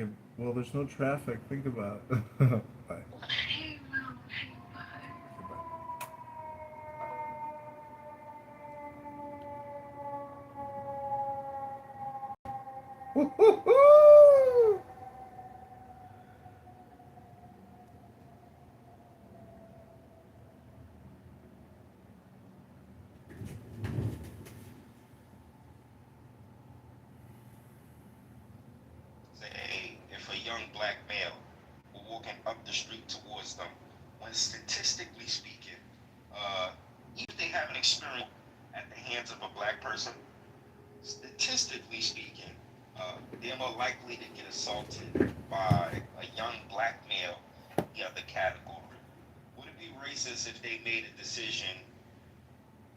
Okay, well, there's no traffic. Think about it. Bye. Hey, Will. Hey, bye. Woo-hoo-hoo! Say if a young black male were walking up the street towards them, when statistically speaking, even if they haven't experienced at the hands of a black person, statistically speaking, they're more likely to get assaulted by a young black male in the other category. Would it be racist if they made a decision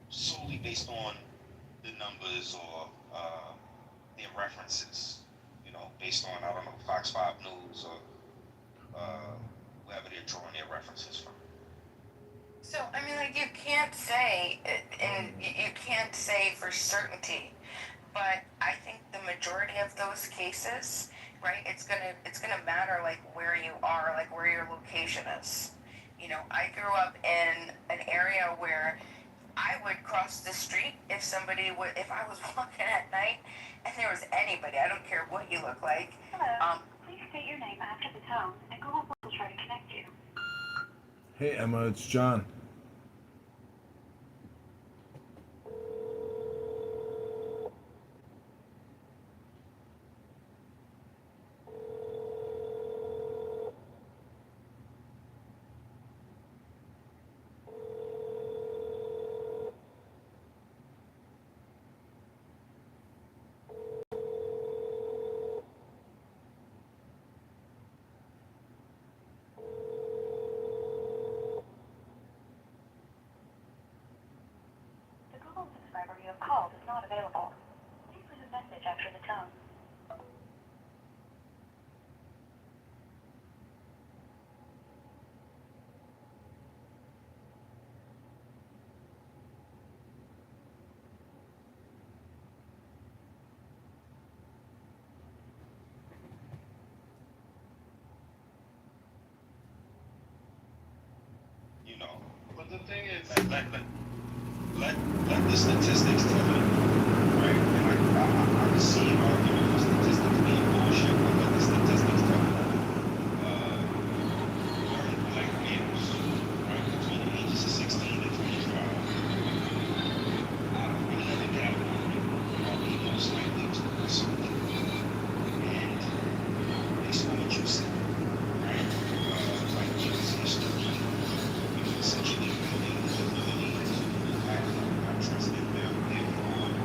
solely based on the numbers or their references? You know, based on, I don't know, Fox 5 News or uh, wherever they're drawing their references from. So, I mean, like, you can't say, and you can't say for certainty, but I think the majority of those cases, right, it's gonna matter, like, where you are, like, where your location is. You know, I grew up in an area where I would cross the street if I was walking at night and there was anybody, I don't care what you look like. Hello. Please state your name after the tone, and Google will try to connect you. Hey, Emma, it's John. The Google subscriber you have called is not available. Please leave a message after the tone. You know, But the thing is, let, let the statistics tell it, right? And I can see an argument for statistics being bullshit, but let the statistics tell it. Young black males, right, between the ages of 16 and 25, out of any other category, are the most likely to assault. And based on what you said, right? Like Jesus history, you essentially building the ability to have not trust in them, therefore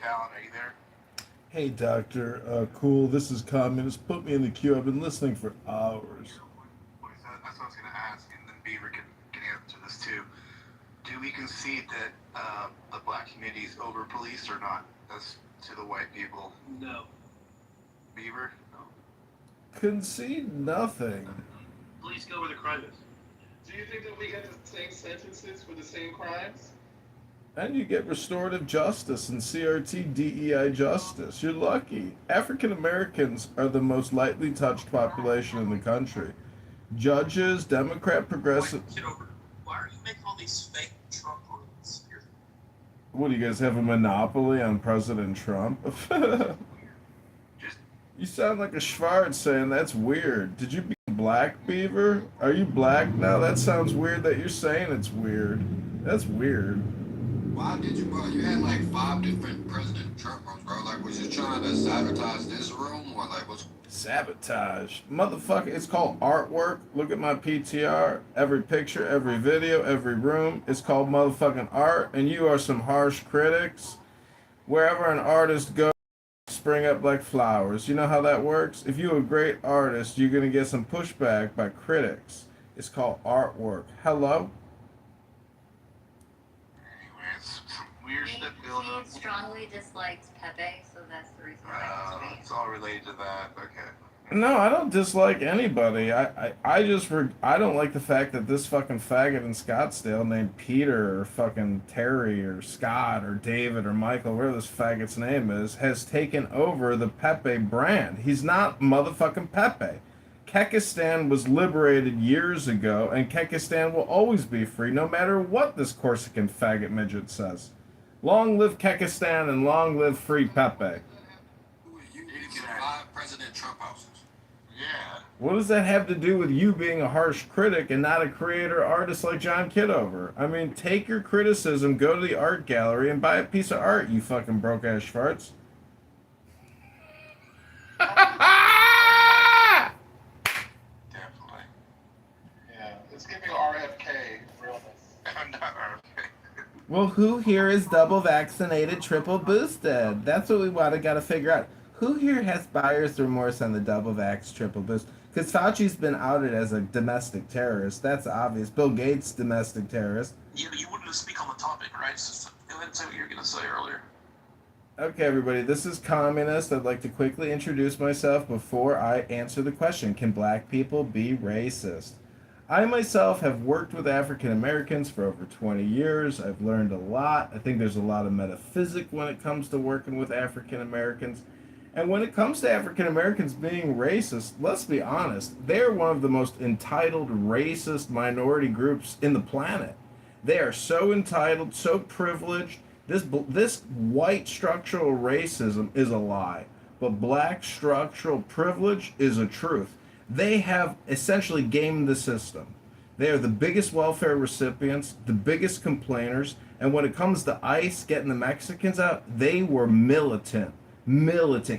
Alan, are you there? Hey, Doctor. Cool. This is Communist. Put me in the queue. I've been listening for hours. That's what I was going to ask, and then Beaver can answer this too. Do we concede that the black community is over-policed or not? That's to the white people. No. Beaver? No. Concede nothing. Police go where the crime is. Do you think that we get the same sentences for the same crimes? And you get restorative justice and CRT DEI justice. You're lucky. African Americans are the most lightly touched population in the country. Judges, Democrat, progressive. Wait, Kitover, why are you making all these fake Trump rules? What do you guys have a monopoly on President Trump? You sound like a Schwartz saying that's weird. Did you be black, Beaver? Are you black now? That sounds weird that you're saying it's weird. That's weird. Why did you, bro? You had like 5 different President Trump rooms, bro. Like, was you trying to sabotage this room, or like, what's... Sabotage. Motherfucker, it's called artwork. Look at my PTR. Every picture, every video, every room. It's called motherfucking art, and you are some harsh critics. Wherever an artist goes, spring up like flowers. You know how that works? If you're a great artist, you're going to get some pushback by critics. It's called artwork. Hello? Anyways, some weird shit going on. He strongly dislikes Pepe, so that's the reason why he's It's all related to that. Okay. No, I don't dislike anybody. I don't like the fact that this fucking faggot in Scottsdale named Peter or fucking Terry or Scott or David or Michael, whatever this faggot's name is, has taken over the Pepe brand. He's not motherfucking Pepe. Kekistan was liberated years ago, and Kekistan will always be free, no matter what this Corsican faggot midget says. Long live Kekistan and long live free Pepe. You need to get 5 President Trump houses. Yeah. What does that have to do with you being a harsh critic and not a creator artist like John Kitover? I mean, take your criticism, go to the art gallery, and buy a piece of art, you fucking broke-ass Schwartz. Definitely. Yeah, it's giving RFK realness. I'm not RFK. Well, who here is double vaccinated, triple boosted? That's what we gotta figure out. Who here has buyer's remorse on the double vax, triple boost? Because Fauci's been outed as a domestic terrorist. That's obvious. Bill Gates, domestic terrorist. Yeah, but you wanted to speak on the topic, right? So go ahead and say what you were going to say earlier. Okay, everybody, this is Communist. I'd like to quickly introduce myself before I answer the question. Can black people be racist? I myself have worked with African Americans for over 20 years. I've learned a lot. I think there's a lot of metaphysics when it comes to working with African Americans. And when it comes to African Americans being racist, let's be honest, they're one of the most entitled racist minority groups in the planet. They are so entitled, so privileged. This white structural racism is a lie, but black structural privilege is a truth. They have essentially gamed the system. They are the biggest welfare recipients, the biggest complainers, and when it comes to ICE getting the Mexicans out, they were militant.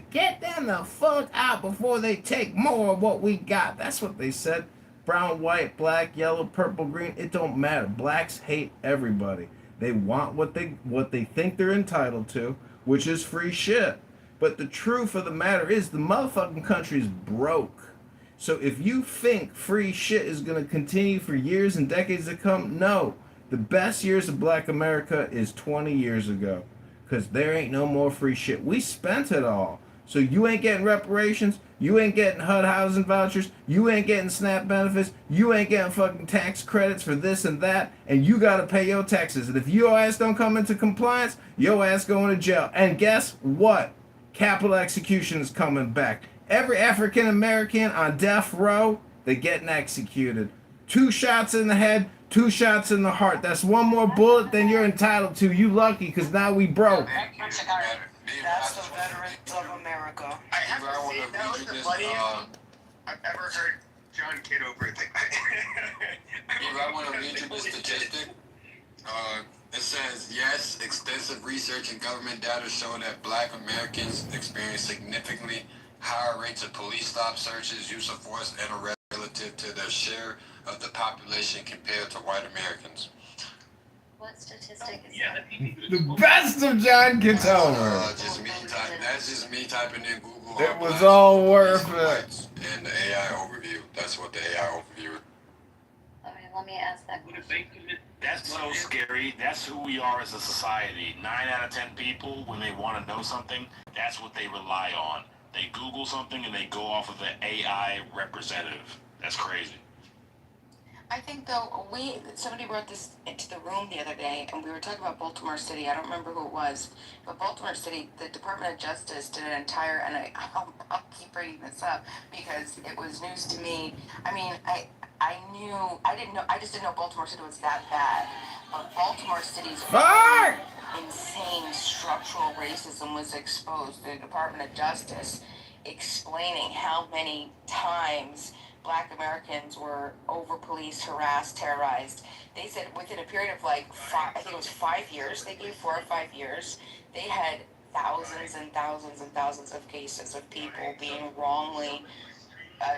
Get them the fuck out before they take more of what we got. That's what they said. Brown, white, black, yellow, purple, green, it don't matter. Blacks hate everybody. They want what they think they're entitled to, which is free shit. But the truth of the matter is the motherfucking country's broke. So if you think free shit is going to continue for years and decades to come, no. The best years of black America is 20 years ago. Because there ain't no more free shit. We spent it all. So you ain't getting reparations. You ain't getting HUD housing vouchers. You ain't getting SNAP benefits. You ain't getting fucking tax credits for this and that. And you got to pay your taxes. And if your ass don't come into compliance, your ass going to jail. And guess what? Capital execution is coming back. Every African American on death row, they're getting executed. 2 shots in the head, 2 shots in the heart. That's one more bullet than you're entitled to. You lucky, because now we broke. That's the veterans of America. I have to say, that was the funniest I've ever heard John Kitover think. I want to read you the statistic. It says, yes, extensive research and government data show that black Americans experience significantly higher rates of police stop searches, use of force, and arrest relative to their share of the population compared to white Americans. What statistic is Yeah, that? The best of John Kitover. Just me that's just me typing in Google. It was black all people, worth police, it. whites, and the AI overview. That's what the AI overview is. Okay, let me ask that question. That's so scary. That's who we are as a society. 9 out of 10 people, when they want to know something, that's what they rely on. They Google something and they go off of an AI representative. That's crazy. I think though somebody brought this into the room the other day, and we were talking about Baltimore City. I don't remember who it was, but Baltimore City, the Department of Justice did an entire, and I'll keep bringing this up because it was news to me. I mean, I just didn't know Baltimore City was that bad. But Baltimore City's insane structural racism was exposed. The Department of Justice explaining how many times Black Americans were over policed, harassed, terrorized. They said within a period of like I think it was 5 years, they gave 4 or 5 years, they had thousands and thousands and thousands of cases of people being wrongly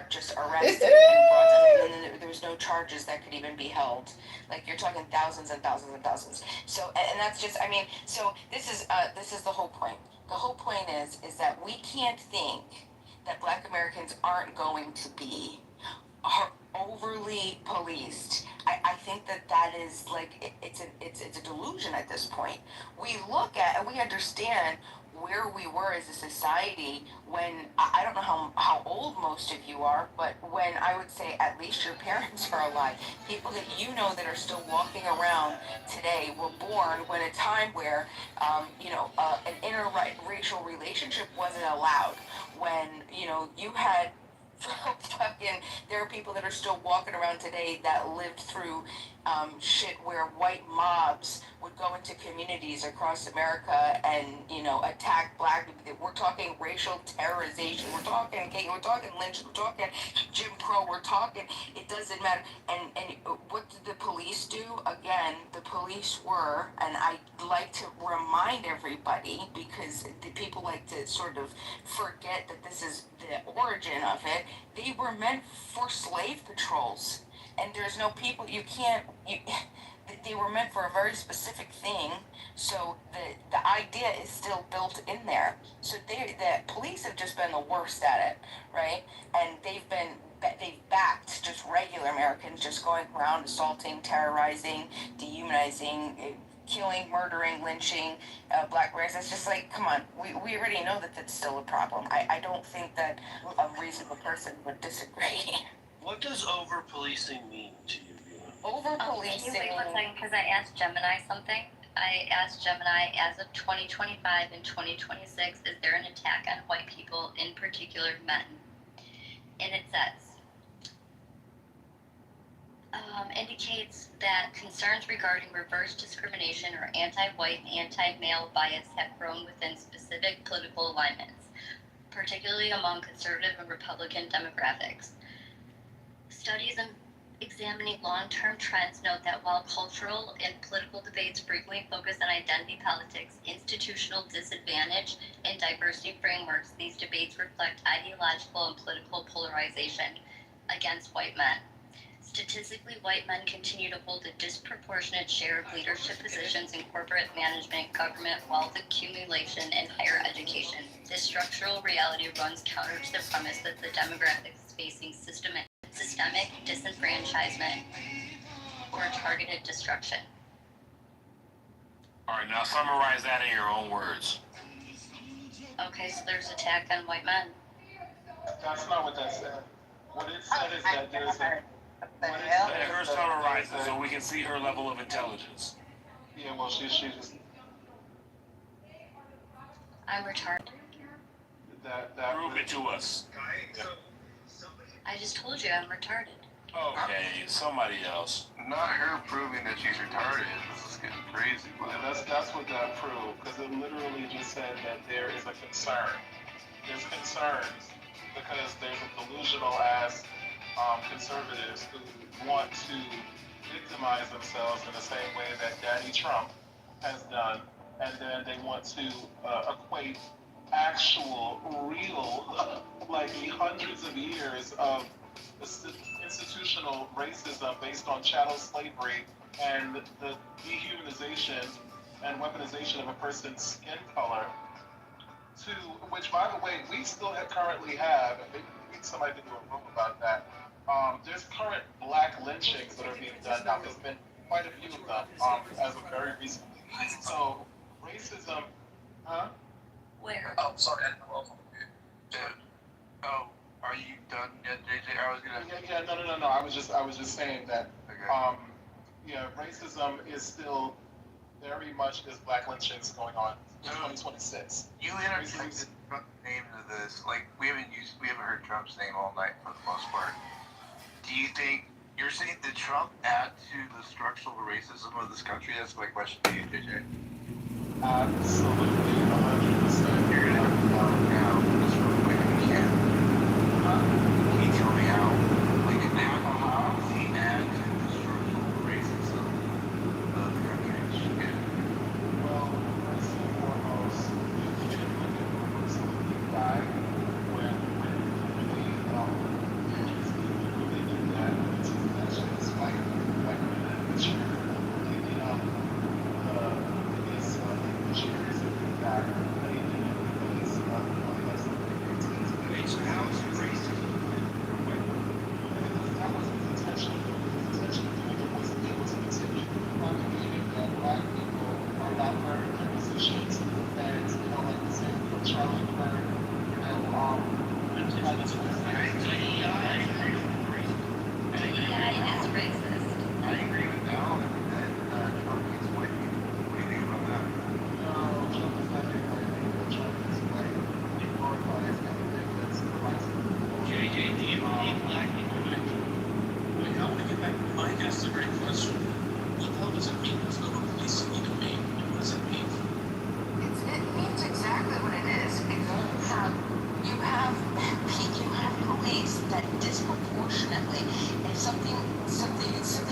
just arrested and brought in, and then there was no charges that could even be held. Like you're talking thousands and thousands and thousands. So, and that's just, I mean, so this is the whole point. The whole point is that we can't think that Black Americans aren't going to be overly policed. I think that is like it's a delusion at this point. We look at and we understand where we were as a society when I don't know how old most of you are, but when I would say at least your parents are alive, people that you know that are still walking around today were born when a time where an interracial relationship wasn't allowed, when you had fucking, there are people that are still walking around today that lived through shit where white mobs would go into communities across America and attack Black people. We're talking racial terrorization. We're talking lynch. We're talking Jim Crow. We're talking. It doesn't matter. And what did the police do? Again, the police were, and I like to remind everybody because the people like to sort of forget that this is the origin of it. They were meant for slave patrols, and there's no people they were meant for a very specific thing. So the idea is still built in there. So the police have just been the worst at it, right? And they've backed just regular Americans just going around assaulting, terrorizing, dehumanizing, killing, murdering, lynching Black race. It's just like, come on, we already know that that's still a problem. I don't think that a reasonable person would disagree. What does over-policing mean to you? Over-policing. Can you wait 1 second, because I asked Gemini something. I asked Gemini, as of 2025 and 2026, is there an attack on white people, in particular men? And it says, indicates that concerns regarding reverse discrimination or anti-white and anti-male bias have grown within specific political alignments, particularly among conservative and Republican demographics. Studies examining long-term trends note that while cultural and political debates frequently focus on identity politics, institutional disadvantage, and diversity frameworks, these debates reflect ideological and political polarization against white men. Statistically, white men continue to hold a disproportionate share of leadership positions in corporate management, government, wealth accumulation, and higher education. This structural reality runs counter to the premise that the demographics is facing systemic disenfranchisement or targeted destruction. All right, now summarize that in your own words. Okay, so there's attack on white men. That's not what that said. What it said is that there's a... Let her summarize it so we can see her level of intelligence. Yeah, well, she's just... I'm retarded. Prove it to us. I just told you I'm retarded. Okay, somebody else. Not her proving that she's retarded. This is getting crazy. Yeah, that's what that proved, because it literally just said that there is a concern. There's concerns because there's a delusional ass conservatives who want to victimize themselves in the same way that Daddy Trump has done, and then they want to equate actual, real, like hundreds of years of institutional racism based on chattel slavery and the dehumanization and weaponization of a person's skin color, to which, by the way, we still currently have, and maybe somebody could do a room about that. There's current black lynchings that are being done now. There's been quite a few of them as of very recently. So racism, huh? Where? Oh, sorry, I didn't know. Oh, are you done yet, JJ? I was gonna. No. I was just saying that. Okay. Yeah, racism is still very much there's black lynchings going on in 2026. You interjected Trump's name into this. Like we haven't heard Trump's name all night for the most part. Do you think you're saying that Trump add to the structural racism of this country? That's my question to you, JJ. Absolutely, 100%. You're gonna have to tell him now, just real quick if you can. Can you tell me how, like an how does he add to the structural racism of the country? Well, first and foremost, if you look at the person who died, when they do that, that's just like a picture, picking up these pictures of the guy playing in the face of so how is it racism? That wasn't intentional. It was intentional propagating that black people are not learning their positions, and like you said, Charlie Kirk, DEI is racist. I agree with that. That Trump is white people. What do you think about that? no, Trump is not doing anything. Trump is like glorifies everything that's the rights of the people. JJ, do you believe black people make it? Like, I want to get back to Mike. That's a great question. What the hell does it mean? Does over-policing even mean? What does it mean? It means exactly what it is. You have police that disproportionately, if something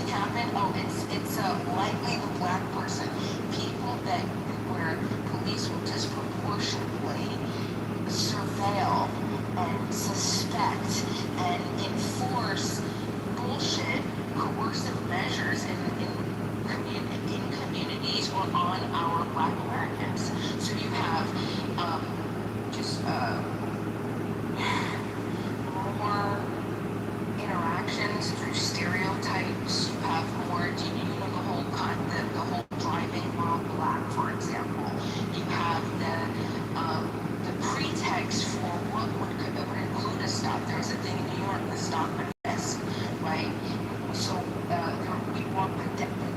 happened, it's likely the black person. People where police will disproportionately surveil and suspect and enforce bullshit, coercive measures in communities or on our black Americans. So you have just more interactions through stereotypes. You have more, the whole driving while black, for example. You have the pretext for what would include a stop. There's a thing in New York, the stop and frisk, right? So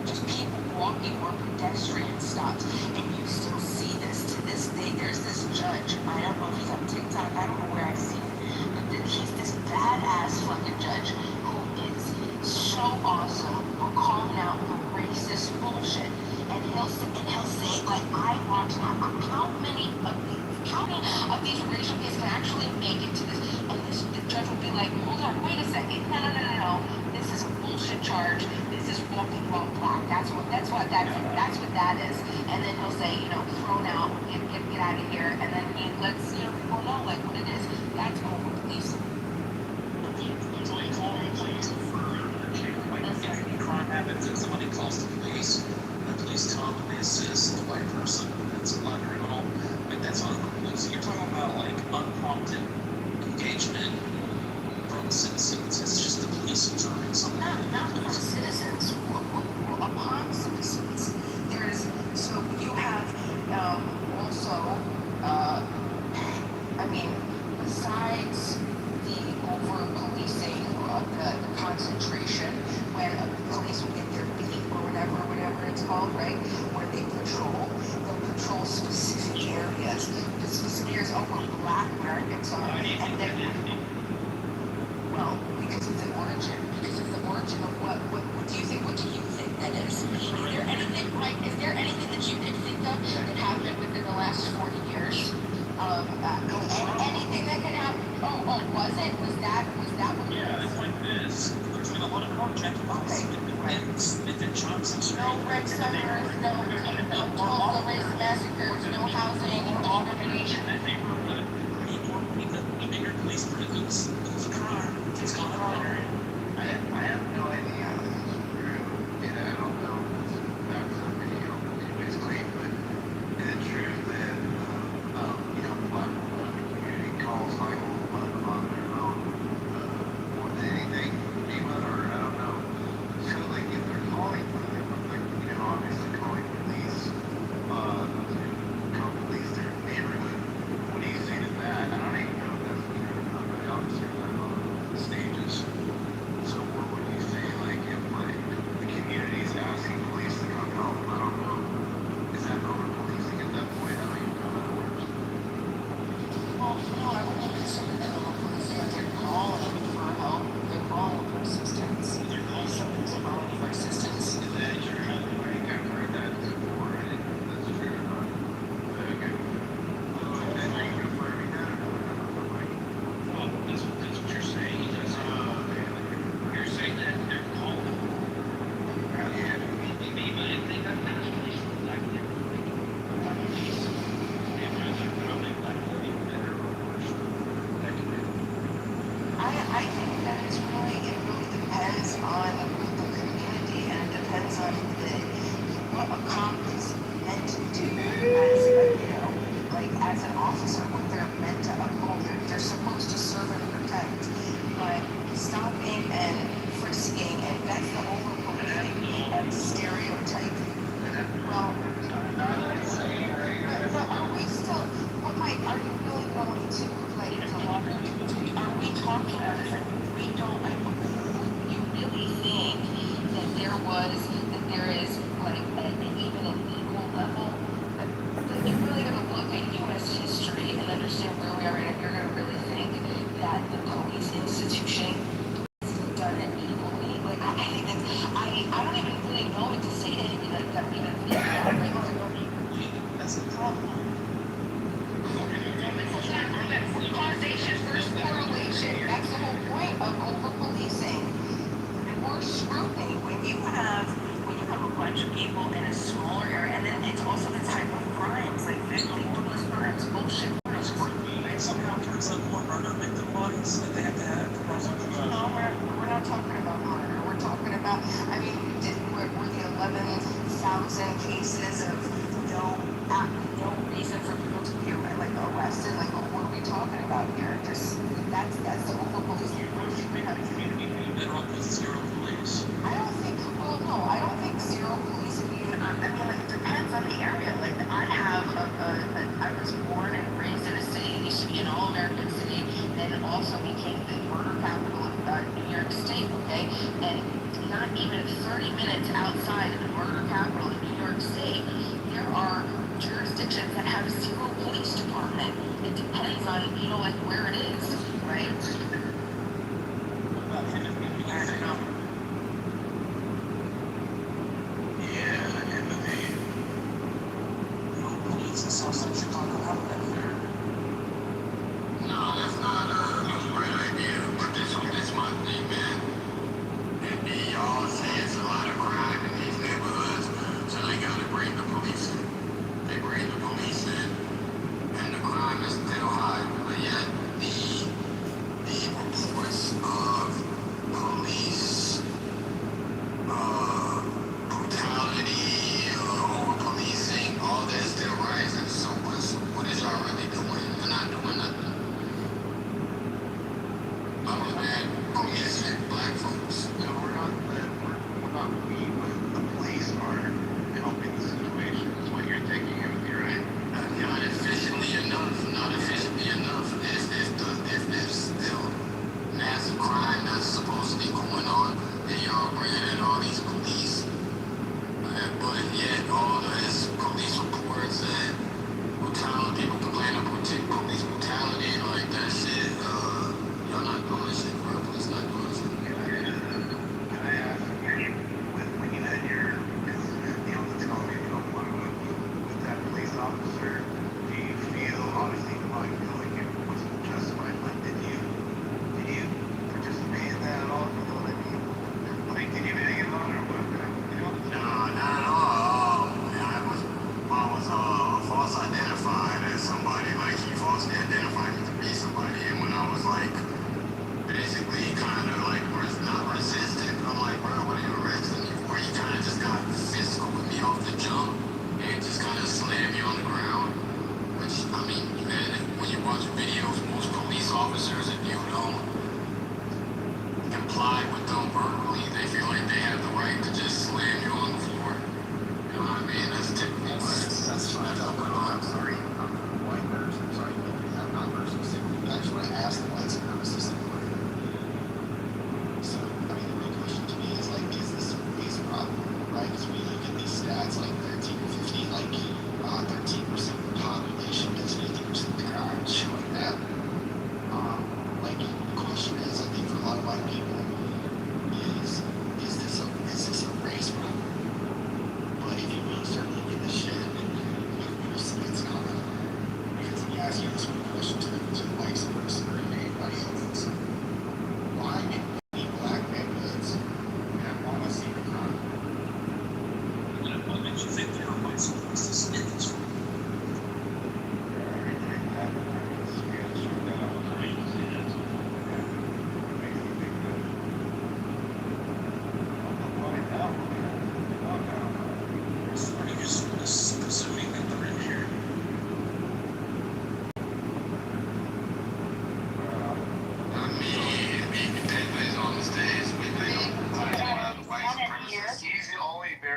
just people walking or pedestrian stops, and you still see this to this day. There's this judge. I don't know if he's on TikTok. I don't know where I've seen him, but he's this badass fucking judge who is so awesome for calling out the racist bullshit. And he'll say like, I want to know how many of these racial kids can actually make it to this. And the judge will be like, hold on, wait a second. No. This is a bullshit charge. This is walking while black. That's what that is. And then he'll say, thrown out, get out of here. And then he lets people know like what it is. That's over policing. When crime happens and somebody calls the police, and the police come and they assist the white person that's a black criminal, like that's on the police. You're talking about like unprompted engagement from citizens. It's just the police observing something. Not from citizens, upon citizens. So you have also, besides the over-policing of the concentration, when police will get their beat or whatever it's called, right? Where they'll patrol specific areas. Specific areas where black Americans are. And then, well, because of the origin of what do you think that is? Is there anything that you can think of that happened within the last 40 years? Anything that can happen? Was that what? Yeah, it's like this. There's been a lot of carjacking. Okay, It's been Johnson Street. no red summers, no Tulsa race massacres, no housing, no discrimination. That neighborhood, the bigger police presence, there's crime. It's gone on. what a cop is meant to do as a, as an officer, what they're meant to uphold. They're supposed to serve and protect, but stopping and frisking, and that's the over-policing and stereotype. Well, but are we still, what might, are you really going to, are we talking about this? We don't, you really think that there is, even an equal level? Like, you're really going to look at U.S. history and understand where we are, and you're going to really think that the police institution has done it equally. Like, I think that, I don't even really know what to say to anything like that. We even think that, right? That's the problem. Causation versus correlation. That's the whole point of over-policing. More scrutiny when you have a bunch of people in a smaller area, and then it's also the type of crimes, like victimless crimes, bullshit crimes. Somehow turns up more murder victim bodies that they have to have. No, we're not talking about murder. We're talking about, I mean, were the 11,000 cases of no reason for people to be arrested? Like, what are we talking about here? Just that's the over-policing. Better off with zero police. I don't think. Well, no, I don't think zero police would even. I mean, it depends on the area. Like, I was born and raised in a city. It used to be an all-American city, and it also became the murder capital of New York State. Okay, and not even 30 minutes outside of the murder capital of New York State, there are jurisdictions that have zero police department. It depends on where it is, right? Police in Southside Chicago, how would that fare? No, that's not a right idea. But this my thing, man. And y'all say it's a lot of crime, and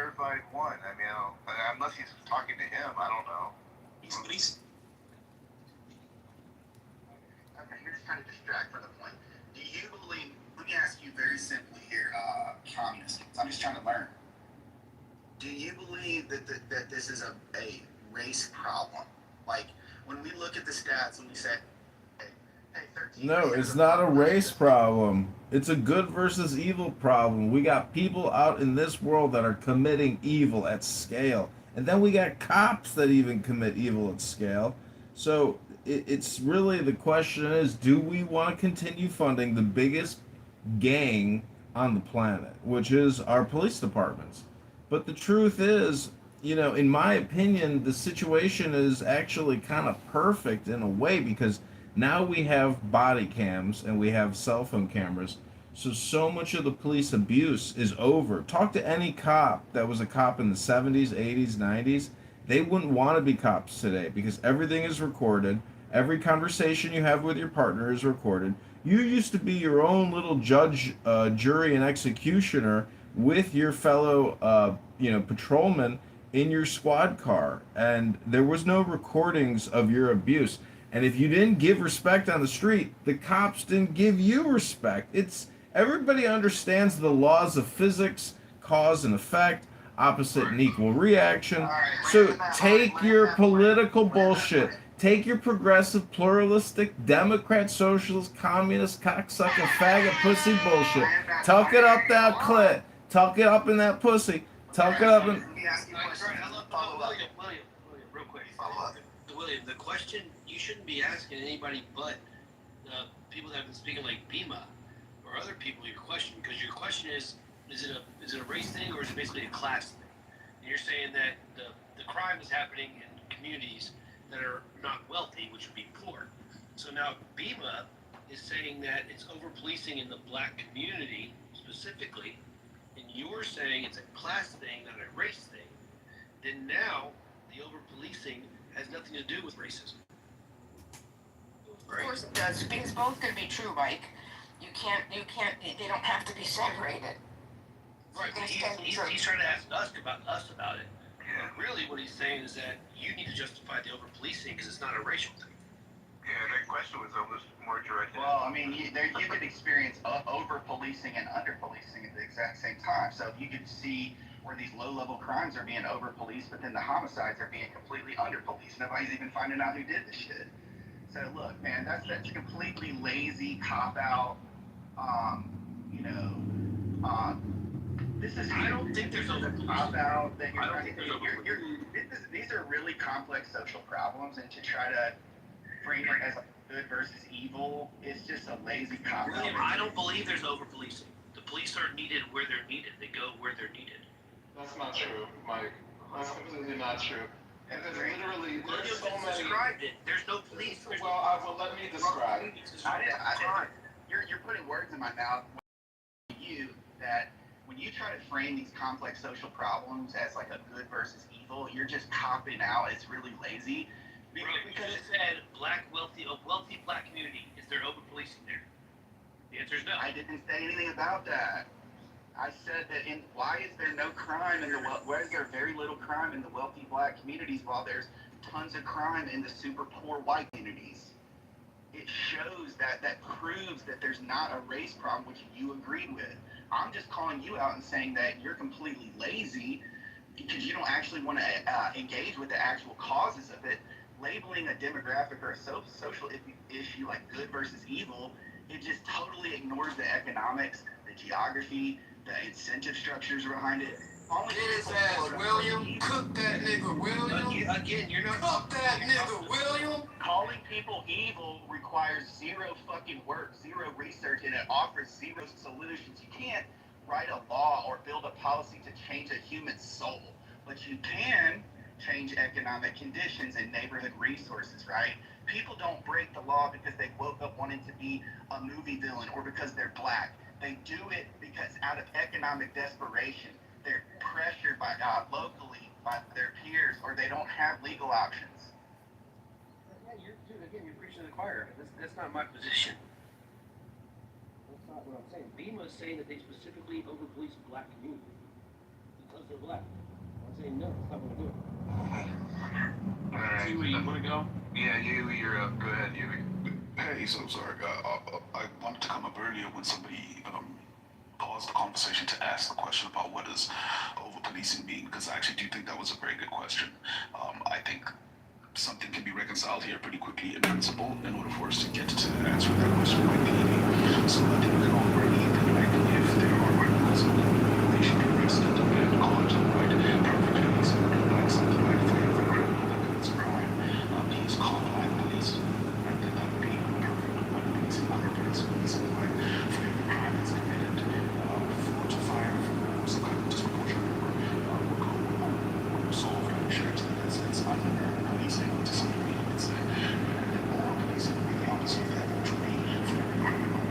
verified one. I mean, unless he's talking to him, I don't know. He's Okay, you're just trying to distract from the point. Do you believe, let me ask you very simply here, communist, I'm just trying to learn. Do you believe that this is a race problem? Like, when we look at the stats and we say, hey, 13 No, it's not a race problem. It's a good versus evil problem. We got people out in this world that are committing evil at scale. And then we got cops that even commit evil at scale. So it's really, the question is, do we want to continue funding the biggest gang on the planet, which is our police departments? But the truth is, in my opinion, the situation is actually kind of perfect in a way, because now we have body cams and we have cell phone cameras. So much of the police abuse is over. Talk to any cop that was a cop in the 70s, 80s, 90s. They wouldn't want to be cops today because everything is recorded. Every conversation you have with your partner is recorded. You used to be your own little judge, jury, and executioner with your fellow, patrolmen in your squad car. And there was no recordings of your abuse. And if you didn't give respect on the street, the cops didn't give you respect. Everybody understands the laws of physics, cause and effect, opposite and equal reaction. So take your political bullshit, take your progressive, pluralistic, Democrat, socialist, communist, cocksucker, faggot, pussy bullshit. Tuck it up that clit. Tuck it up in that pussy. Tuck it up in... William, real quick. William, the question you shouldn't be asking anybody but people that have been speaking like Bima or other people your question, because your question is it a race thing or is it basically a class thing? And you're saying that the crime is happening in communities that are not wealthy, which would be poor. So now Bima is saying that it's over policing in the black community specifically, and you're saying it's a class thing, not a race thing. Then now the over policing has nothing to do with racism. Of course it does. Because both could be true, Mike. You can't, they don't have to be separated. Right, but he's trying to ask us about it. Yeah. But really what he's saying is that you need to justify the over-policing because it's not a racial thing. Yeah, that question was almost more directed. Well, I mean, you could experience over-policing and under-policing at the exact same time. So you could see where these low-level crimes are being over-policed, but then the homicides are being completely under-policed. Nobody's even finding out who did the shit. So look, man, that's completely lazy cop-out. This is. I don't think there's a cop-out that you're trying to do. These are really complex social problems, and to try to frame it as good versus evil is just a lazy cop-out. William, I don't believe there's over-policing. The police are needed where they're needed. They go where they're needed. That's not true, Mike. That's completely not true. And there's literally, there's so many. Described it. There's no police. Well, let me describe it. You're putting words in my mouth. That when you try to frame these complex social problems as like a good versus evil, you're just copping out. It's really lazy. Because it said wealthy black community. Is there over policing there? The answer is no. I didn't say anything about that. I said that why is there no crime why is there very little crime in the wealthy black communities while there's tons of crime in the super poor white communities? It shows that proves that there's not a race problem, which you agreed with. I'm just calling you out and saying that you're completely lazy because you don't actually want to engage with the actual causes of it. Labeling a demographic or a social issue like good versus evil, it just totally ignores the economics, the geography, the incentive structures behind it. Get his ass, William. Cook that nigga, William. Again, you're not. Cook that nigga, William. Calling people evil requires zero fucking work, zero research, and it offers zero solutions. You can't write a law or build a policy to change a human soul, but you can change economic conditions and neighborhood resources, right? People don't break the law because they woke up wanting to be a movie villain or because they're black. They do it because out of economic desperation, they're pressured by locally by their peers, or they don't have legal options. Yeah, you're preaching to the choir. That's not my position. That's not what I'm saying. Bima is saying that they specifically over-police black community. Because if they're black. I'm saying no, it's not going to do it. All right. Huey, you want to go? Yeah, Huey, you're up. Go ahead, Huey. Hey, so sorry, I wanted to come up earlier when somebody paused the conversation to ask the question about what does over-policing mean, because I actually do think that was a very good question. I think something can be reconciled here pretty quickly in principle in order for us to get to the answer to that question quite clearly. So I think we can all agree that like, if there are criminals, they should be arrested and caught, right? Perfectly reasonable, like something like for every criminal that commits a crime, he is caught by the police. Right? That would be perfect. But policing other parts of policing, like for every crime that's committed, to fire for some kind of disproportionate number, will go solved. I'm sure it's under policing to some degree, you could say. Or policing would be the opposite of that, which would be for every criminal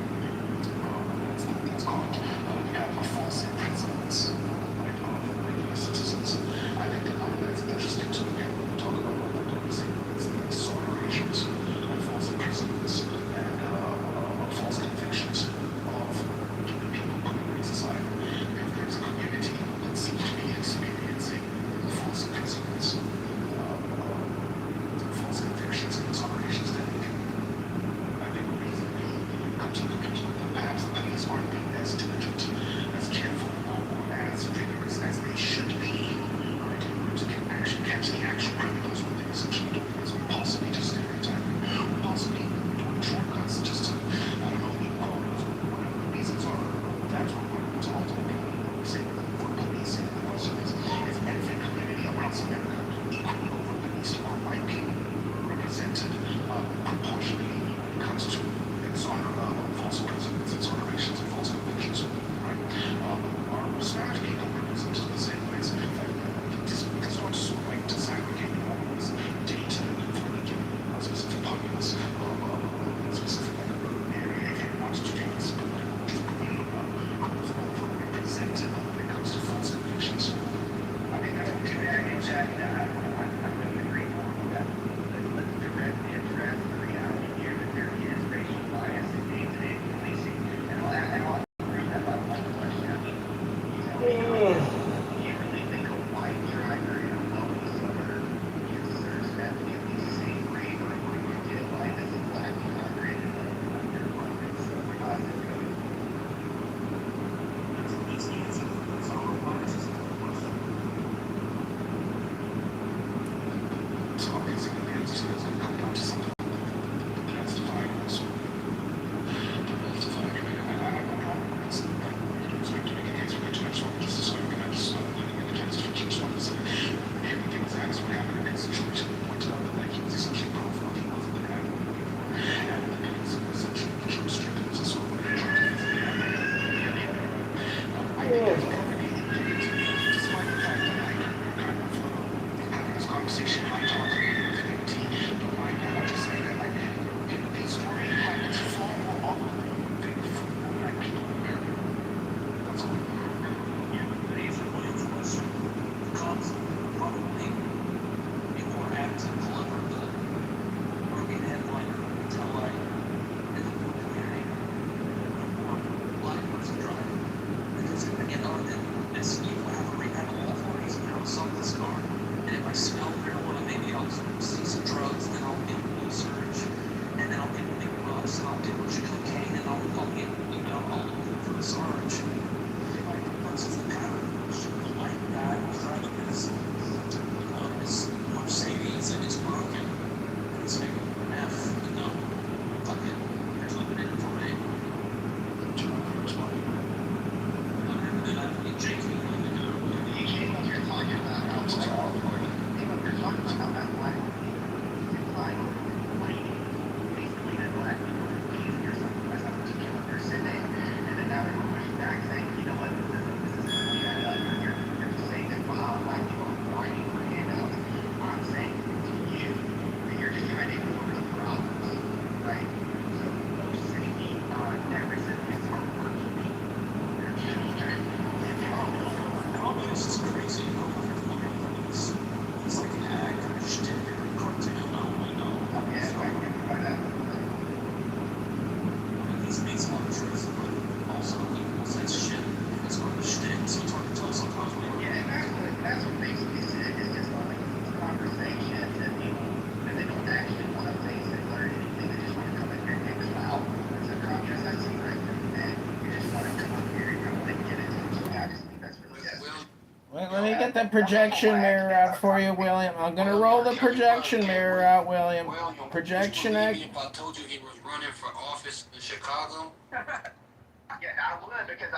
Wait, let me get the projection mirror out for you, William. I'm gonna roll the projection mirror out, William. Projection Would you egg. believe me if I told you he was running for office in Chicago? Yeah, I would because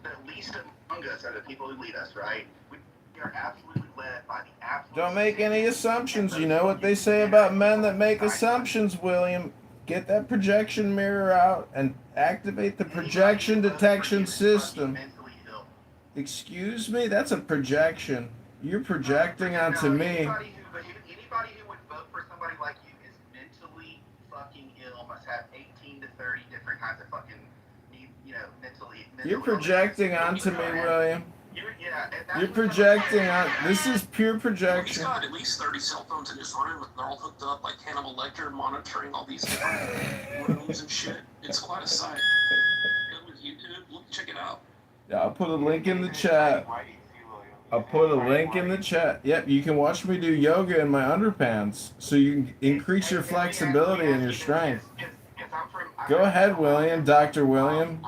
the least among us are the people who lead us, right? We are absolutely led by the absolute. Don't make any assumptions. You know what they say about men that make assumptions, William. Get that projection mirror out and activate the projection detection system. Excuse me? That's a projection. You're projecting onto me. Anybody who would vote for somebody like you is mentally fucking ill, must have 18 to 30 different kinds of fucking, mentally. You're projecting onto me, William. Yeah, You're projecting on. This is pure He's projection. got at least 30 cell phones in his room, and they're all hooked up like Hannibal Lecter, monitoring all these different rooms and shit. It's quite a sight. Go with YouTube, look, check it out. Yeah, I'll put a link in the chat. I'll put a link in the chat. Yep, you can watch me do yoga in my underpants, so you can increase your flexibility and your strength. Go ahead, William, Dr. William.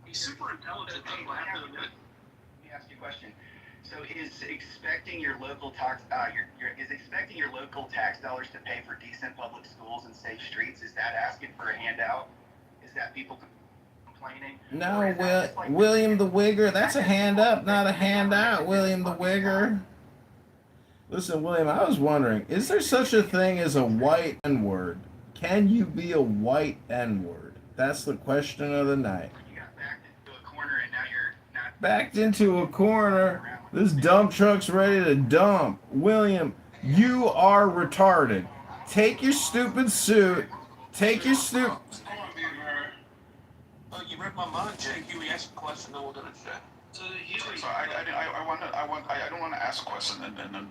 He's super intelligent, though, I have to admit. Let me ask you a question. So is expecting your local tax dollars to pay for decent public schools and safe streets, is that asking for a handout? Is that people complaining? No, William the Wigger, that's a hand up, not a handout, William the Wigger. Listen, William, I was wondering, is there such a thing as a white N-word? Can you be a white N-word? That's the question of the night. You got backed into a corner and now you're not. Backed into a corner. This dump truck's ready to dump. William, you are retarded. Take your stupid suit. Take your stupid. Oh, you read my mind, Jay. Huey asked a question, then we'll do it, Jay. So, Huey. So I don't want to ask a question and then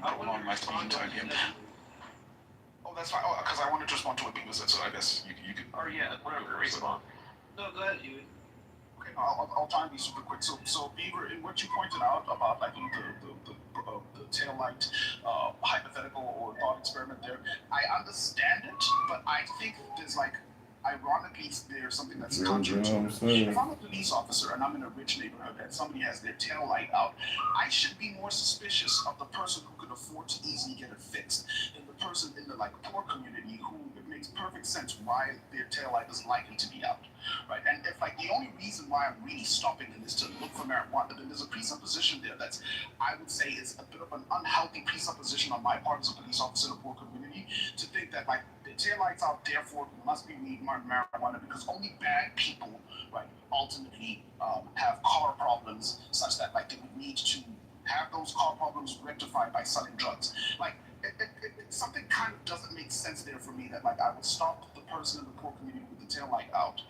prolong my speaking time here. Oh, that's fine. Oh, because I want to respond to what people said. So I guess you could. Or yeah, whatever. Respond. No, go ahead, Huey. Okay, I'll try and be super quick. So Beaver, in what you pointed out about like the taillight hypothetical or thought experiment there, I understand it, but I think there's like, ironically, there's something that's counterintuitive. If I'm a police officer and I'm in a rich neighborhood and somebody has their tail light out, I should be more suspicious of the person who could afford to easily get it fixed than the person in the poor community who it makes perfect sense why their tail light is likely to be out, right? And if the only reason why I'm really stopping them is to look for marijuana, then there's a presupposition there that's, I would say, is a bit of an unhealthy presupposition on my part as a police officer in a poor community to think that the taillights out, therefore must be weed marijuana, because only bad people, right, ultimately have car problems such that they would need to have those car problems rectified by selling drugs. Something kind of doesn't make sense there for me that I would stop the person in the poor community with the taillight out,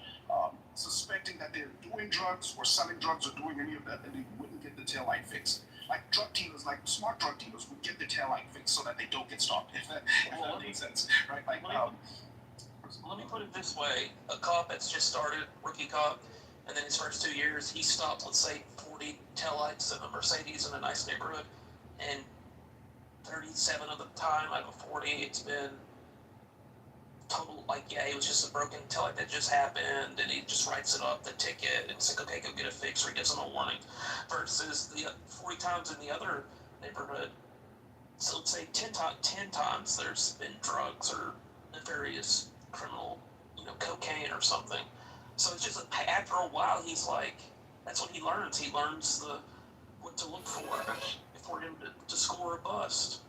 suspecting that they're doing drugs or selling drugs or doing any of that, and they wouldn't get the taillight fixed. Drug dealers, smart drug dealers would get the taillight fixed so that they don't get stopped, if that makes sense, right? Let me put it this way. A cop that's just started, rookie cop, and then his first 2 years, he stopped, let's say, 40 taillights in a Mercedes in a nice neighborhood, and 37 of the time, out of 40, it's been total, it was just a broken taillight that just happened, and he just writes it up, the ticket, and it's okay, go get it fixed, or he gives them a warning, versus the 40 times in the other neighborhood. So let's say 10 times there's been drugs or nefarious criminal, cocaine or something. So it's just after a while, he's that's what he learns. He learns what to look for him to score a bust.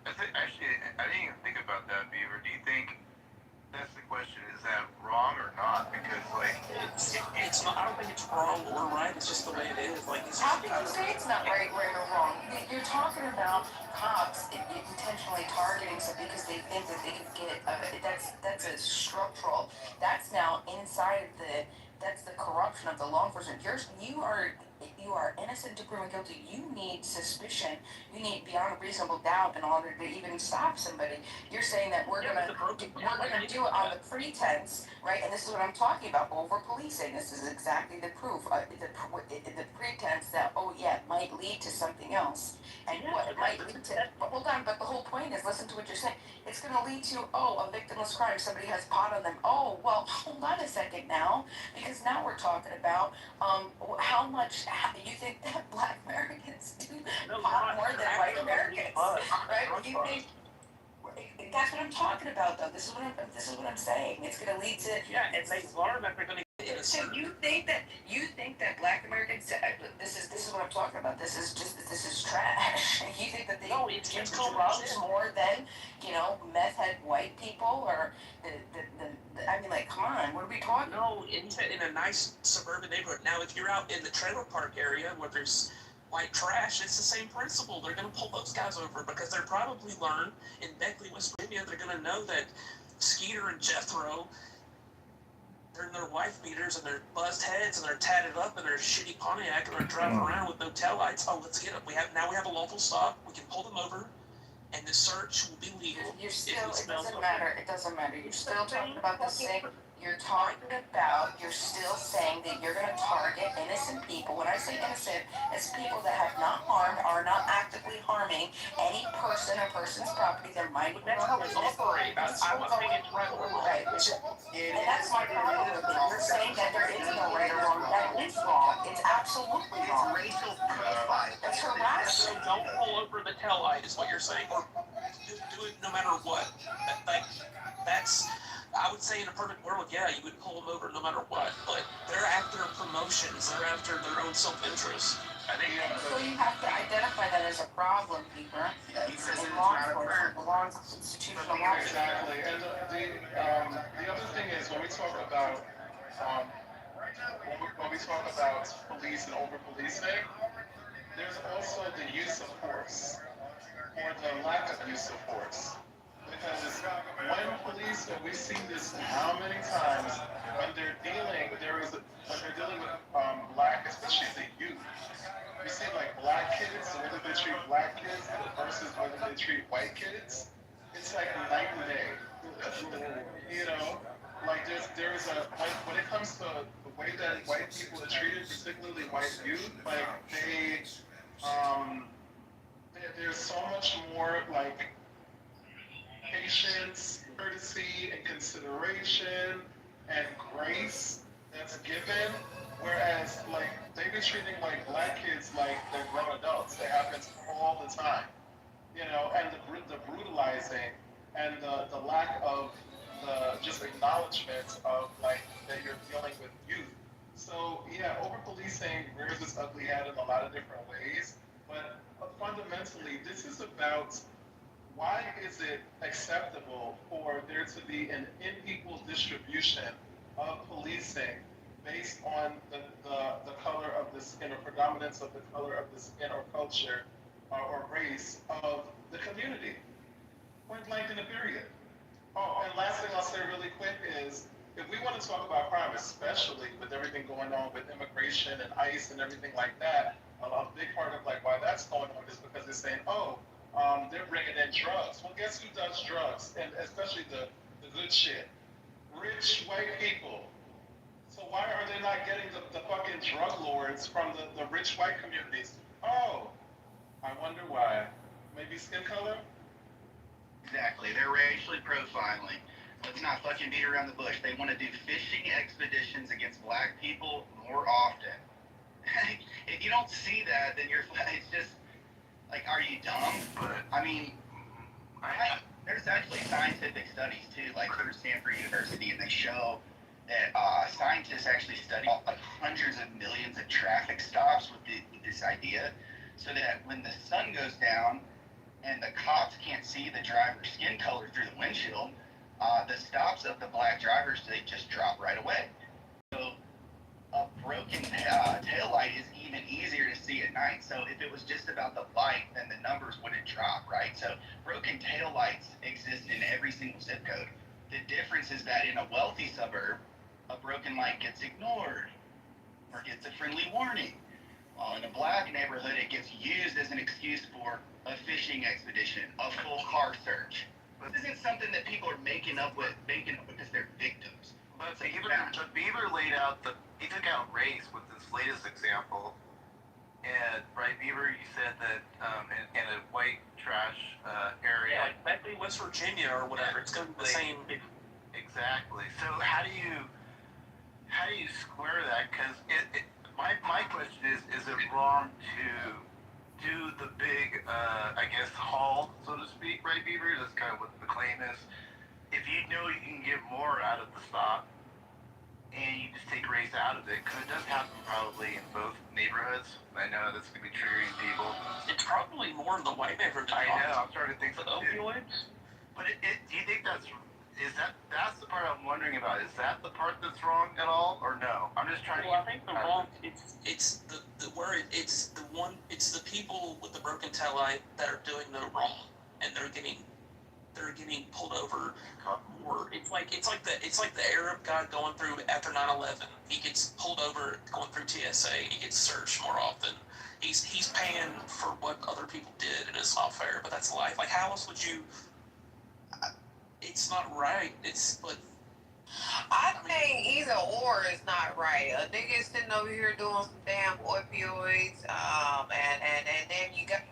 Actually, I didn't even think about that, Beaver. Do you think that's the question? Is that wrong or not? Because it's not. I don't think it's wrong or right. It's just the way it is. How can you say it's not right or wrong? You're talking about cops intentionally targeting something because they think that they could get. That's a structural. That's now inside of that's the corruption of the law enforcement. You are innocent to proven guilty. You need suspicion. You need beyond a reasonable doubt in order to even stop somebody. You're saying that we're gonna do it on the pretense, right? And this is what I'm talking about. Over policing. This is exactly the proof. The pretense that it might lead to something else, and what it might lead to. But hold on. But the whole point is, listen to what you're saying. It's going to lead to a victimless crime. Somebody has pot on them. Oh well, hold on a second now, because now we're talking about how much. you think that black Americans do No, pot more you're than not white acting Americans, right? You think that's what I'm talking about, though. This is what I'm saying. It's going to lead to. Yeah, and they learn that they're going to get a So certain. you think that black Americans? This is what I'm talking about. This is trash. You think that they No, it's do corruption. drugs more than meth head white people or the I mean, like, come on, what are we talking? No, in a nice suburban neighborhood. Now, if you're out in the trailer park area where there's white trash, it's the same principle. They're going to pull those guys over because they're probably learned in Beckley, West Virginia, they're going to know that Skeeter and Jethro, they're in their wife beaters and their buzzed heads and they're tatted up and their shitty Pontiac and they're driving around with no taillights. Oh, let's get them. We have a lawful stop. We can pull them over, and the search will be legal. You're still. It doesn't matter. It doesn't matter. You're still talking about the same. You're talking about. You're still saying that you're going to target innocent people. When I say innocent, it's people that have not harmed, are not actively harming any person or person's property. Their mind. That's how we operate. I'm saying it's right or wrong. Right. And that's my problem with it. You're saying that there is no right or wrong. That is wrong. It's absolutely wrong. It's racial profiling. It's harassment. So don't pull over the taillight is what you're saying, or do it no matter what. That's. I would say in a perfect world, yeah, you would pull them over no matter what. But they're after promotions. They're after their own self-interest. I think. So you have to identify that as a problem, Peter. In law enforcement, law institutional law. Exactly. And the other thing is when we talk about police and over policing, there's also the use of force or the lack of use of force. Because when police, and we've seen this how many times, when they're dealing with black, especially the youth, you see like black kids, the way that they treat black kids versus the way that they treat white kids, it's like night and day. Like there's a when it comes to the way that white people are treated, particularly white youth, like there's so much more like patience, courtesy, and consideration and grace that's given, whereas like they be treating like black kids like they're grown adults. That happens all the time, and the brutalizing and the lack of the just acknowledgement of like that you're dealing with youth. So yeah, over policing rears its ugly head in a lot of different ways, but fundamentally this is about why is it acceptable for there to be an unequal distribution of policing based on the color of the skin or predominance of the color of the skin or culture or race of the community? Point blank in the period. Oh, and last thing I'll say really quick is, if we want to talk about crime, especially with everything going on with immigration and ICE and everything like that, a big part of like why that's going on is because they're saying, they're bringing in drugs. Well, guess who does drugs? And especially the good shit. Rich white people. So why are they not getting the fucking drug lords from the rich white communities? Oh, I wonder why. Maybe skin color? Exactly. They're racially profiling. Let's not fucking beat around the bush. They want to do fishing expeditions against black people more often. If you don't see that, then it's just like, are you dumb? But I mean, there's actually scientific studies too, like through Stanford University, and they show that scientists actually study like hundreds of millions of traffic stops with this idea, so that when the sun goes down and the cops can't see the driver's skin color through the windshield, the stops of the black drivers, they just drop right away. So a broken taillight is even easier to see at night. So if it was just about the light, then the numbers wouldn't drop, right? So broken taillights exist in every single zip code. The difference is that in a wealthy suburb, a broken light gets ignored or gets a friendly warning. While in a black neighborhood, it gets used as an excuse for a fishing expedition, a full car search. But this isn't something that people are making up because they're victims. But Beaver laid out he took out race with this latest example. And right, Beaver, you said that in a white trash area, yeah, like Beckley, West Virginia, or whatever, it's going to be the same. Exactly. So how do you square that? Because my question is it wrong to do the big, I guess, haul, so to speak, right, Beaver? That's kind of what the claim is. If you know you can get more out of the stop, and you just take race out of it, because it does happen probably in both neighborhoods. I know that's going to be triggering people. It's probably more in the white neighborhood. I know, I'm starting to think for so the too. opioids. But do you think that's the part I'm wondering about? Is that the part that's wrong at all, or no? I'm just trying Well, to. I think the wrong. It's the word. It's the one. It's the people with the broken tail light that are doing the wrong, and they're getting pulled over. Or it's like the Arab guy going through after 9/11. He gets pulled over going through TSA. He gets searched more often. He's paying for what other people did, and it's not fair. But that's life. Like, how else would you? It's not right. I think either or is not right. A nigga sitting over here doing some damn opioids, and then you got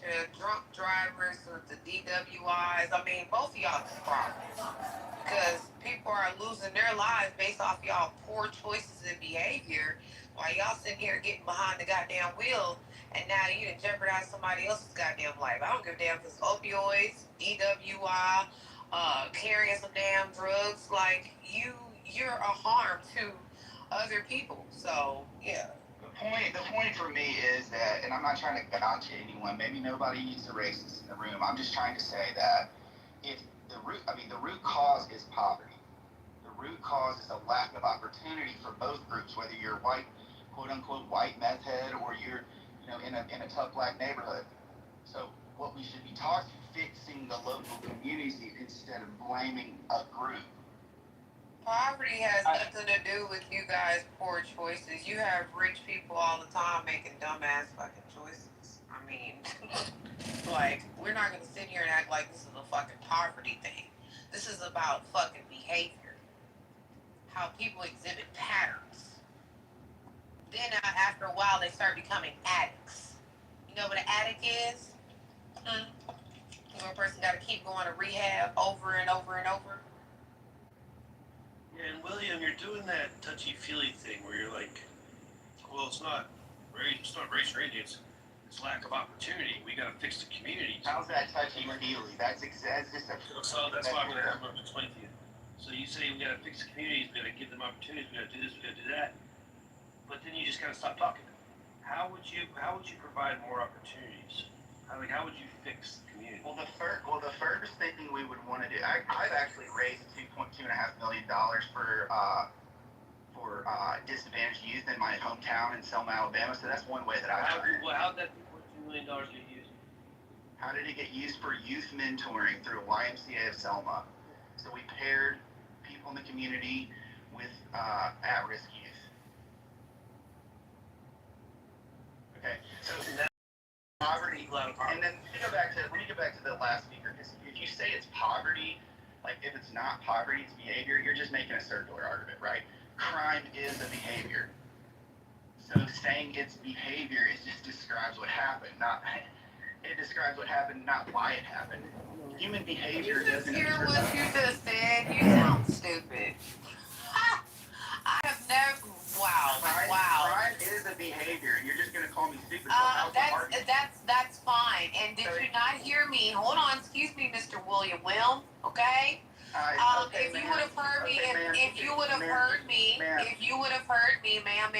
your drunk drivers with the DWIs. I mean, both of y'all is problems because people are losing their lives based off y'all poor choices and behavior, while y'all sitting here getting behind the goddamn wheel, and now you done jeopardize somebody else's goddamn life. I don't give a damn if it's opioids, DWI. Carrying some damn drugs, like you're a harm to other people. So yeah. The point for me is that, and I'm not trying to gotcha anyone. Maybe nobody is a racist in the room. I'm just trying to say that if the root cause is poverty. The root cause is a lack of opportunity for both groups, whether you're white, quote unquote, white meth head, or you're, in a tough black neighborhood. So what we should be fixing the local community instead of blaming a group. Poverty has nothing to do with you guys' poor choices. You have rich people all the time making dumbass fucking choices. I mean, like, we're not gonna sit here and act like this is a fucking poverty thing. This is about fucking behavior. How people exhibit patterns. Then after a while, they start becoming addicts. You know what an addict is? One person got to keep going to rehab over and over and over. Yeah, and William, you're doing that touchy-feely thing where you're like, well, it's not race radiance, it's lack of opportunity. We got to fix the community. How's that touchy-feely? That's just a... So that's why I'm going to explain to you. So you say we got to fix the communities, we got to give them opportunities, we got to do this, we got to do that. But then you just kind of stop talking. How would you provide more opportunities? How would you fix the community? Well, the first thing we would want to do, I've actually raised $2.5 million for disadvantaged youth in my hometown in Selma, Alabama. So that's one way that I've done it. Well, how did that $2.2 million get used? How did it get used? For youth mentoring through YMCA of Selma. So we paired people in the community with at-risk youth. Okay, so poverty, and then let me go back to the last speaker. Because if you say it's poverty, like if it's not poverty, it's behavior, you're just making a circular argument, right? Crime is a behavior. So saying it's behavior, it just describes what happened, it describes what happened, not why it happened. Human behavior doesn't. Hear what you just said? You sound stupid. I have never. Wow. Crime is a behavior, and you're just gonna call me stupid. So that's fine. And did you not hear me? Hold on, excuse me, Mr. William Will. Okay. If you would have heard me, if you would have heard me, ma'am,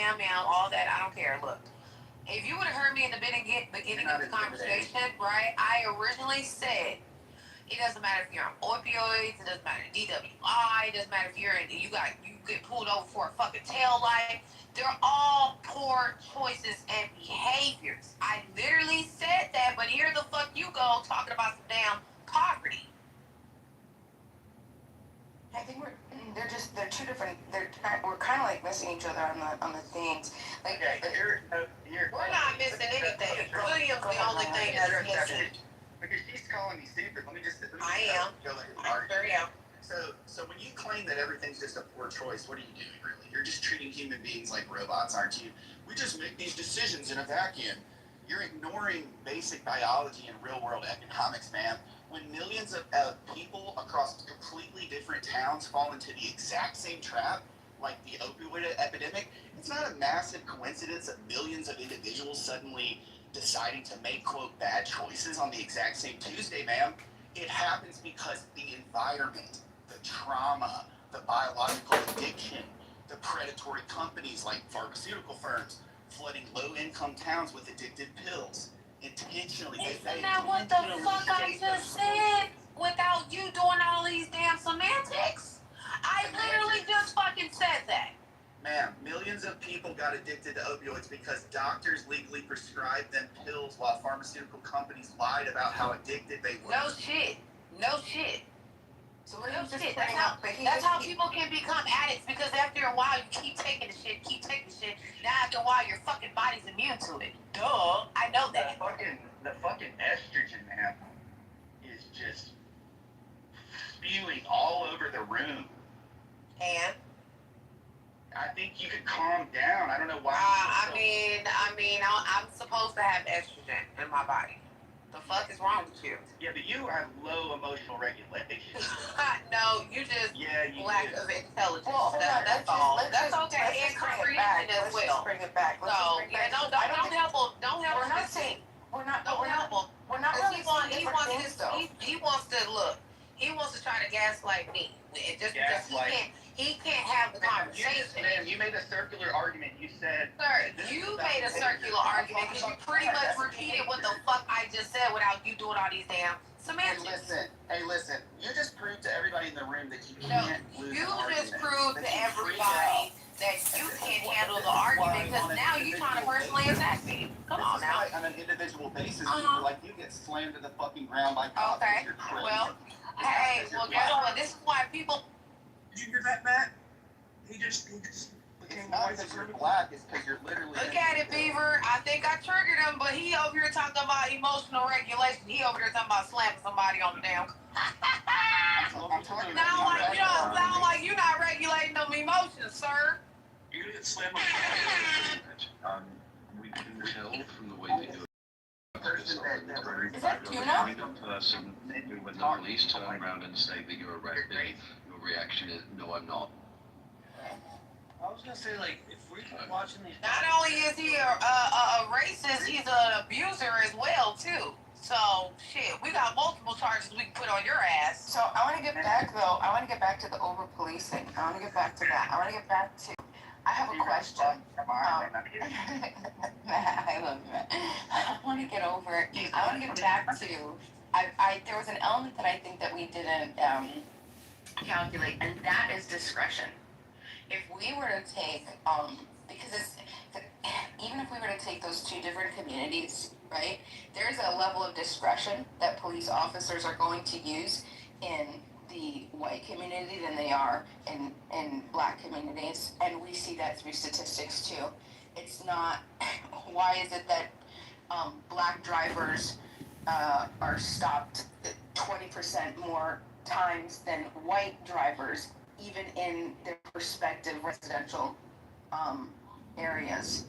all that, I don't care. Look, if you would have heard me in the beginning of the conversation, right? I originally said it doesn't matter if you're on opioids, it doesn't matter DWI, it doesn't matter if you get pulled over for a fucking tail light. They're all poor choices and behaviors. I literally said that, but here the fuck you go talking about some damn poverty. I think they're two different. We're kind of like missing each other on the things. Like, we're not missing anything. William's the only thing that's missing. Because she's calling me stupid. Let me just I am. So when you claim that everything's just a poor choice, what are you doing really? You're just treating human beings like robots, aren't you? We just make these decisions in a vacuum. You're ignoring basic biology and real world economics, man. When millions of people across completely different towns fall into the exact same trap, like the opioid epidemic, it's It's not a massive coincidence of millions of individuals suddenly deciding to make, quote, bad choices on the exact same Tuesday, ma'am. It happens because the environment, the trauma, the biological addiction, the predatory companies like pharmaceutical firms flooding low-income towns with addictive pills. Intentionally, Isn't that what the fuck I just said? Without you doing all these damn semantics? I literally just fucking said that. Ma'am, millions of people got addicted to opioids because doctors legally prescribed them pills while pharmaceutical companies lied about how addicted they were. No shit. No shit. So No shit. That's how people can become addicts, because after a while you keep taking the shit. Now after a while your fucking body's immune to it. Duh. I know that. The fucking estrogen, man, is just spewing all over the room. And I think you could calm down. I don't know why. I'm supposed to have estrogen in my body. The fuck is wrong with you? Yeah, but you have low emotional regulation. No, you just lack of intelligence. Well, That's all. That's okay. And comprehension as well. Let's bring it back. So yeah, don't help him. Don't help him. We're not saying we're not. Don't help him. We're not really saying different things, though. He wants to look. He wants to try to gaslight me. Just because he can't have the conversation. You made a circular argument. You said. Sir, you made a circular argument because you pretty much repeated what the fuck I just said without you doing all these damn semantics. Hey, listen. You just proved to everybody in the room that you can't lose You an argument. just proved to everybody that you can't handle the argument because now you're trying to personally attack me. Come on now. On an individual basis, people like you get slammed to the fucking ground by cops. Okay. You're crazy. Well, hey, guess what? This is why people. Did you hear that, Matt? He just became It's not because you're black, it's because you're literally. Look at it, Beaver. I think I triggered him, but he over here talking about emotional regulation. He over here talking about slamming somebody on the damn. I'm talking Sound like you're not regulating them emotions, sir. You're gonna get slammed on We can tell from the way they do it. Is that tuna? The person who, when the police turn around and say that you're a redneck, your reaction is, no, I'm not. I was gonna say, like, if we're watching these. Not only is he a racist, he's an abuser as well too. So shit, we got multiple charges we can put on your ass. So I want to get back though. I want to get back to the over policing. I want to get back to that. I want to get back to. I have a question. I love you, man. I want to get over. I want to get back to. There was an element that I think that we didn't calculate, and that is discretion. If we were to take, because even if we were to take those two different communities, right? There's a level of discretion that police officers are going to use in the white community than they are in black communities, and we see that through statistics too. It's not. Why is it that black drivers are stopped 20% more times than white drivers, even in their respective residential areas?